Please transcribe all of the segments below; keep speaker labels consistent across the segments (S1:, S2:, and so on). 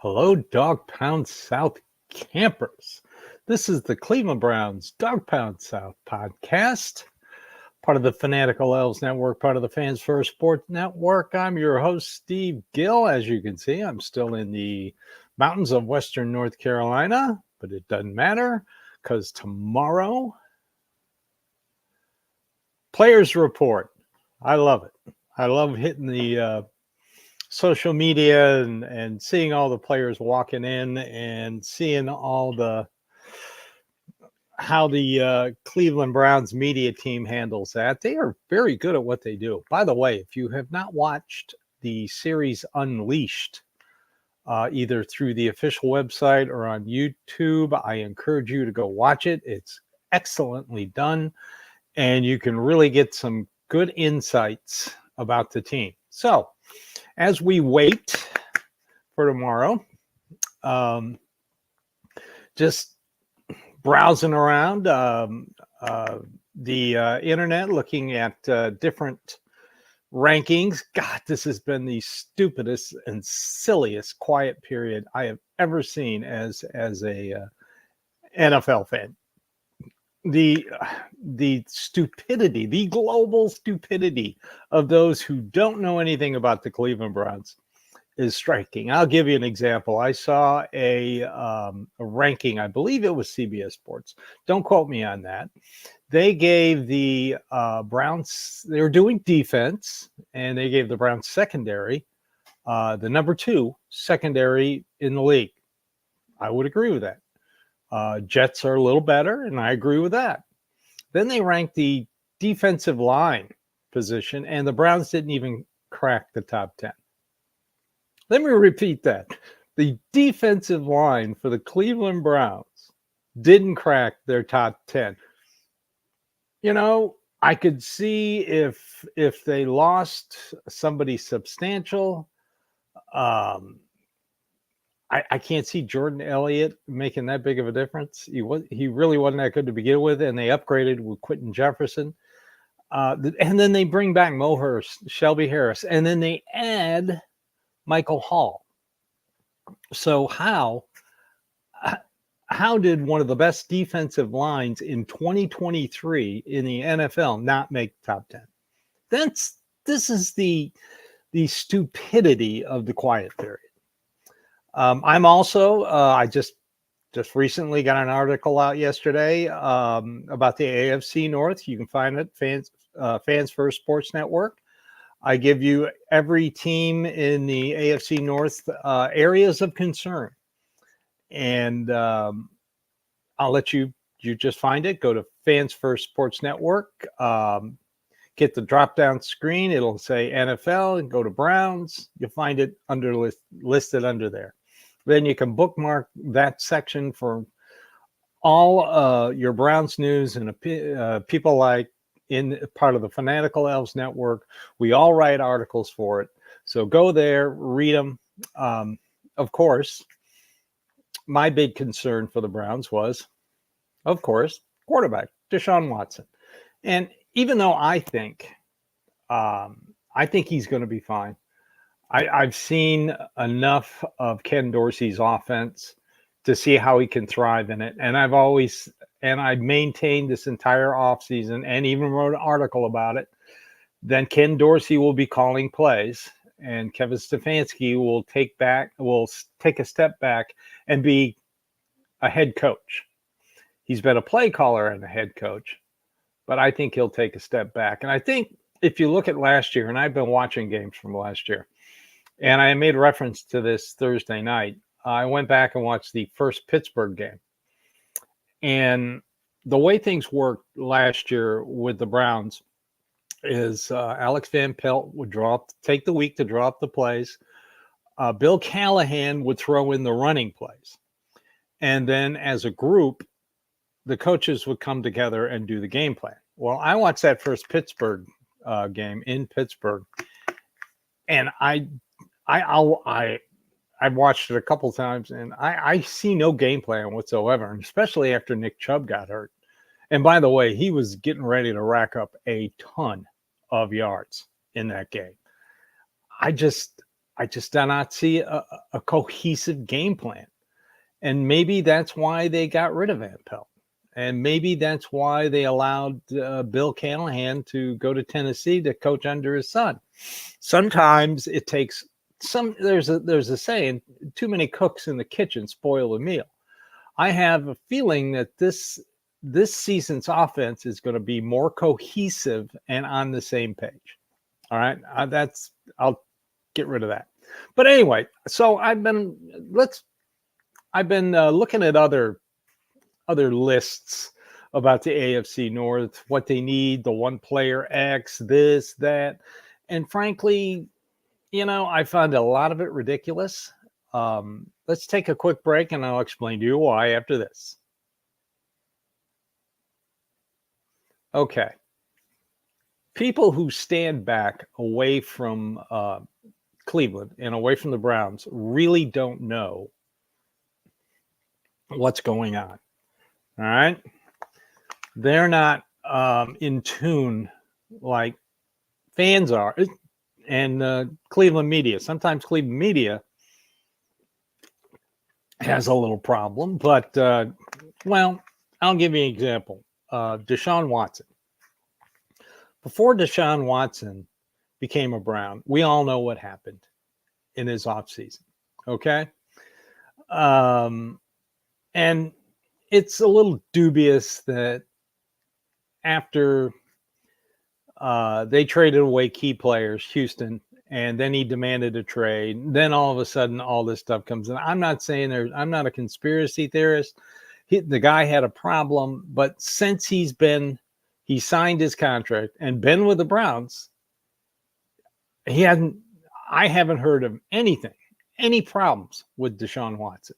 S1: Hello, Dawgpoundsouth campers. This is the Cleveland Browns Dawgpoundsouth podcast, part of the Fanatical Elves Network, part of the Fans First Sports Network. I'm your host, Steve Gill. As you can see, I'm still in the mountains of Western North Carolina, but it doesn't matter because tomorrow, Players Report. I love it. I love hitting the social media and seeing all the players walking in and seeing all how the Cleveland Browns media team handles that. They are very good at what they do. By the way, if you have not watched the series Unleashed, either through the official website or on YouTube, I encourage you to go watch it. It's excellently done, and you can really get some good insights about the team. So, as we wait for tomorrow, just browsing around the internet, looking at different rankings. God, this has been the stupidest and silliest quiet period I have ever seen as a NFL fan. The stupidity, the global stupidity of those who don't know anything about the Cleveland Browns is striking. I'll give you an example. I saw a ranking, I believe it was CBS Sports. Don't quote me on that. They gave the Browns, they were doing defense, and they gave the Browns secondary the number 2 secondary in the league. I would agree with that. Jets are a little better, and I agree with that. Then they ranked the defensive line position, and the Browns didn't even crack the top 10. Let me repeat that. The defensive line for the Cleveland Browns didn't crack their top 10. You know, I could see if they lost somebody substantial. I can't see Jordan Elliott making that big of a difference. He really wasn't that good to begin with, and they upgraded with Quentin Jefferson. And then they bring back Mo Hurst, Shelby Harris, and then they add Michael Hall. So how did one of the best defensive lines in 2023 in the NFL not make top 10? This is the stupidity of the quiet period. I'm also, I just recently got an article out yesterday about the AFC North. You can find it, Fans First Sports Network. I give you every team in the AFC North areas of concern. And I'll let you just find it. Go to Fans First Sports Network. Get the drop-down screen. It'll say NFL and go to Browns. You'll find it listed under there. Then you can bookmark that section for all your Browns news and people like in part of the Fanatical Elves Network. We all write articles for it. So go there, read them. Of course, my big concern for the Browns was, of course, quarterback, Deshaun Watson. And even though I think he's going to be fine, I've seen enough of Ken Dorsey's offense to see how he can thrive in it. And I've maintained this entire offseason and even wrote an article about it. Then Ken Dorsey will be calling plays, and Kevin Stefanski will take a step back and be a head coach. He's been a play caller and a head coach, but I think he'll take a step back. And I think if you look at last year, and I've been watching games from last year, and I made reference to this Thursday night, I went back and watched the first Pittsburgh game. And the way things worked last year with the Browns is Alex Van Pelt would take the week to draw up the plays. Bill Callahan would throw in the running plays. And then as a group, the coaches would come together and do the game plan. Well, I watched that first Pittsburgh game in Pittsburgh, and I've watched it a couple times, and I see no game plan whatsoever, and especially after Nick Chubb got hurt. And by the way, he was getting ready to rack up a ton of yards in that game. I just do not see a cohesive game plan. And maybe that's why they got rid of Van Pelt. And maybe that's why they allowed Bill Callahan to go to Tennessee to coach under his son. Sometimes it takes there's a saying, too many cooks in the kitchen spoil a meal. I have a feeling that this season's offense is going to be more cohesive and on the same page. All right, I'll get rid of that. But anyway, so I've been looking at other lists about the AFC North, what they need, the one player X, this, that, and frankly, I find a lot of it ridiculous. Let's take a quick break, and I'll explain to you why after this. Okay. People who stand back away from Cleveland and away from the Browns really don't know what's going on. All right. They're not in tune like fans are, and Cleveland media. Sometimes Cleveland media has a little problem, but well, I'll give you an example. Deshaun Watson. Before Deshaun Watson became a Brown, we all know what happened in his offseason. Okay. And it's a little dubious that after they traded away key players, Houston, and then he demanded a trade, then all of a sudden all this stuff comes in. I'm not saying I'm not a conspiracy theorist. The guy had a problem, but since he signed his contract and been with the Browns, I haven't heard of any problems with Deshaun Watson.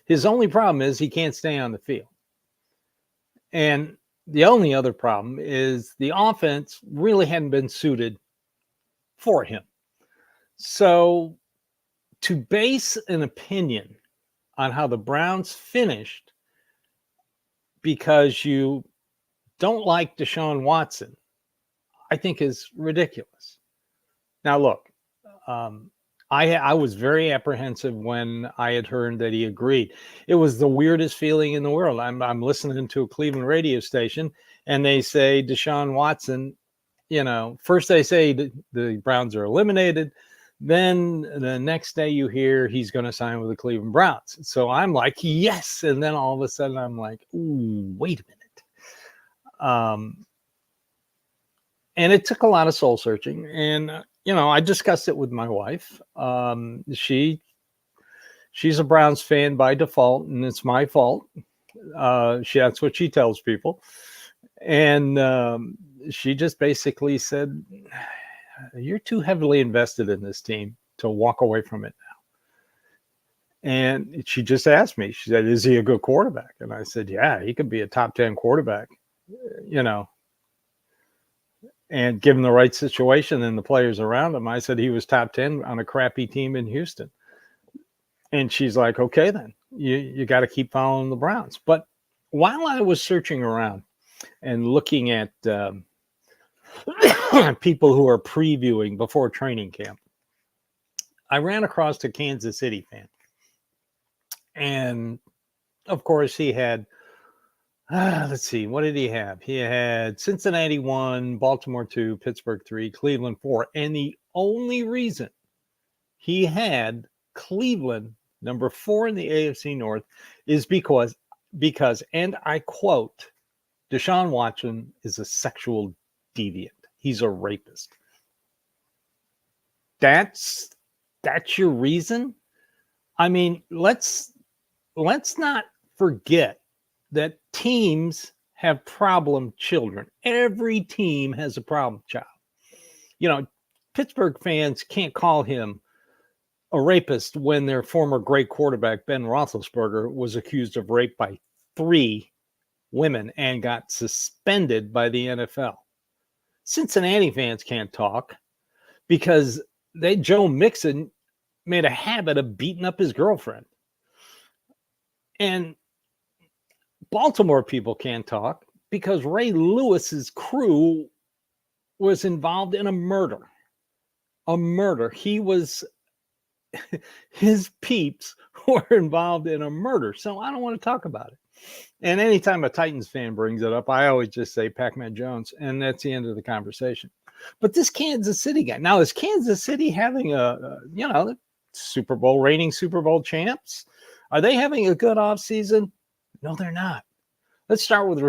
S1: His only problem is he can't stay on the field. And the only other problem is the offense really hadn't been suited for him. So to base an opinion on how the Browns finished because you don't like Deshaun Watson, I think is ridiculous. Now, look, I was very apprehensive when I had heard that he agreed. It was the weirdest feeling in the world. I'm listening to a Cleveland radio station, and they say Deshaun Watson, first they say the Browns are eliminated. Then the next day you hear he's going to sign with the Cleveland Browns. So I'm like, yes. And then all of a sudden I'm like, ooh, wait a minute. And it took a lot of soul searching. And, I discussed it with my wife. She's a Browns fan by default, and it's my fault. That's what she tells people. And she just basically said, you're too heavily invested in this team to walk away from it now. And she just asked me, she said, is he a good quarterback? And I said, yeah, he could be a top 10 quarterback, and given the right situation and the players around him. I said he was top 10 on a crappy team in Houston. And she's like, okay, then you got to keep following the Browns. But while I was searching around and looking at people who are previewing before training camp, I ran across a Kansas City fan. And of course he had, let's see, what did he have? He had Cincinnati 1, Baltimore 2, Pittsburgh 3, Cleveland 4. And the only reason he had Cleveland number 4 in the AFC North is because, and I quote, Deshaun Watson is a sexual deviant. He's a rapist. That's your reason? I mean, let's not forget that teams have problem children. Every team has a problem child. Pittsburgh fans can't call him a rapist when their former great quarterback, Ben Roethlisberger, was accused of rape by 3 women and got suspended by the NFL. Cincinnati fans can't talk because Joe Mixon made a habit of beating up his girlfriend. And Baltimore people can't talk because Ray Lewis's crew was involved in a murder. He was his peeps were involved in a murder. So I don't want to talk about it. And anytime a Titans fan brings it up, I always just say Pac-Man Jones, and that's the end of the conversation. But this Kansas City guy, now is Kansas City having Super Bowl reigning Super Bowl champs? Are they having a good offseason? No, they're not. Let's start with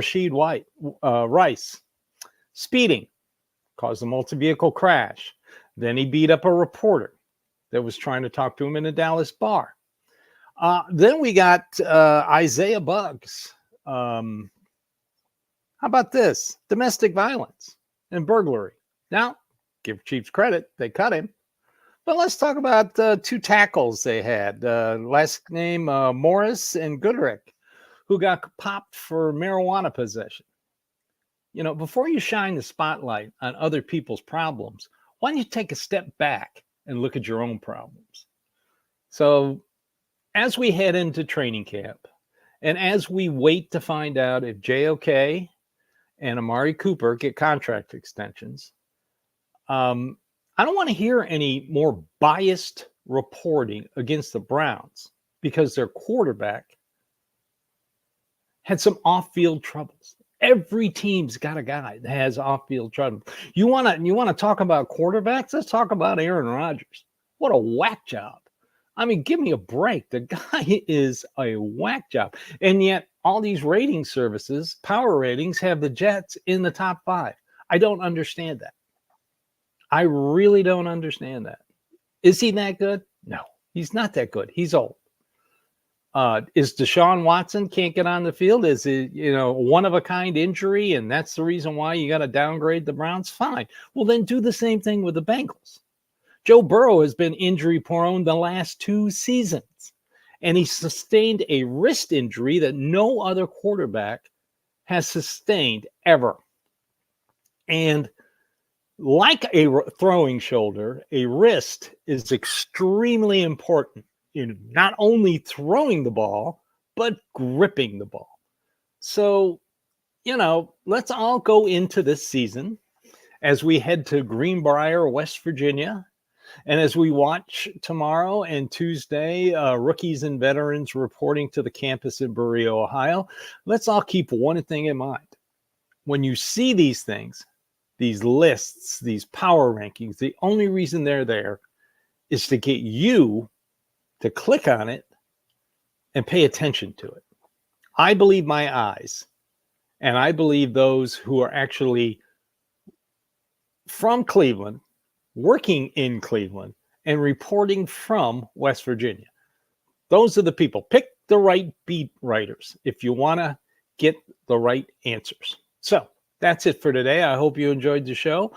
S1: Rice. Speeding caused a multi-vehicle crash. Then he beat up a reporter that was trying to talk to him in a Dallas bar. Then we got Isaiah Buggs. How about this? Domestic violence and burglary. Now, give Chiefs credit, they cut him. But let's talk about two tackles they had. Last name Morris and Goodrick, who got popped for marijuana possession. You know, before you shine the spotlight on other people's problems, why don't you take a step back and look at your own problems? So as we head into training camp, and as we wait to find out if JOK and Amari Cooper get contract extensions, I don't want to hear any more biased reporting against the Browns because their quarterback had some off-field troubles. Every team's got a guy that has off-field trouble. You want to talk about quarterbacks? Let's talk about Aaron Rodgers. What a whack job. I mean, give me a break. The guy is a whack job. And yet all these rating services, power ratings, have the Jets in the top 5. I don't understand that. I really don't understand that. Is he that good? No, he's not that good. He's old. Is Deshaun Watson can't get on the field? Is it, a one-of-a-kind injury, and that's the reason why you got to downgrade the Browns? Fine. Well, then do the same thing with the Bengals. Joe Burrow has been injury-prone the last 2 seasons, and he sustained a wrist injury that no other quarterback has sustained ever. And like a throwing shoulder, a wrist is extremely important in not only throwing the ball, but gripping the ball. So, let's all go into this season as we head to Greenbrier, West Virginia. And as we watch tomorrow and Tuesday, rookies and veterans reporting to the campus in Berea, Ohio, let's all keep one thing in mind. When you see these things, these lists, these power rankings, the only reason they're there is to get you to click on it and pay attention to it. I believe my eyes, and I believe those who are actually from Cleveland, working in Cleveland, and reporting from West Virginia. Those are the people. Pick the right beat writers if you want to get the right answers. So that's it for today. I hope you enjoyed the show.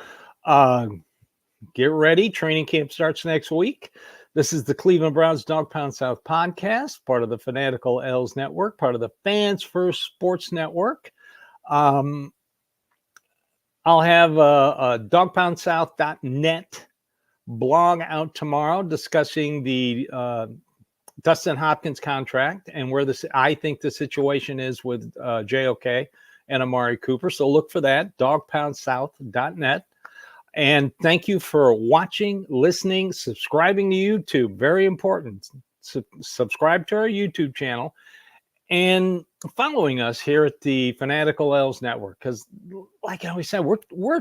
S1: Get ready. Training camp starts next week. This is the Cleveland Browns Dawgpound South podcast, part of the Fanatical L's Network, part of the Fans First Sports Network. I'll have a dawgpoundsouth.net blog out tomorrow discussing the Dustin Hopkins contract and where I think the situation is with JOK and Amari Cooper. So look for that, dawgpoundsouth.net. And thank you for watching, listening, subscribing to YouTube. Very important. Subscribe to our YouTube channel and following us here at the Fanatical L's Network. Because like I always said, we're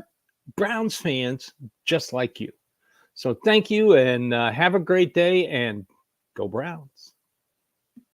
S1: Browns fans just like you. So thank you and have a great day and go Browns.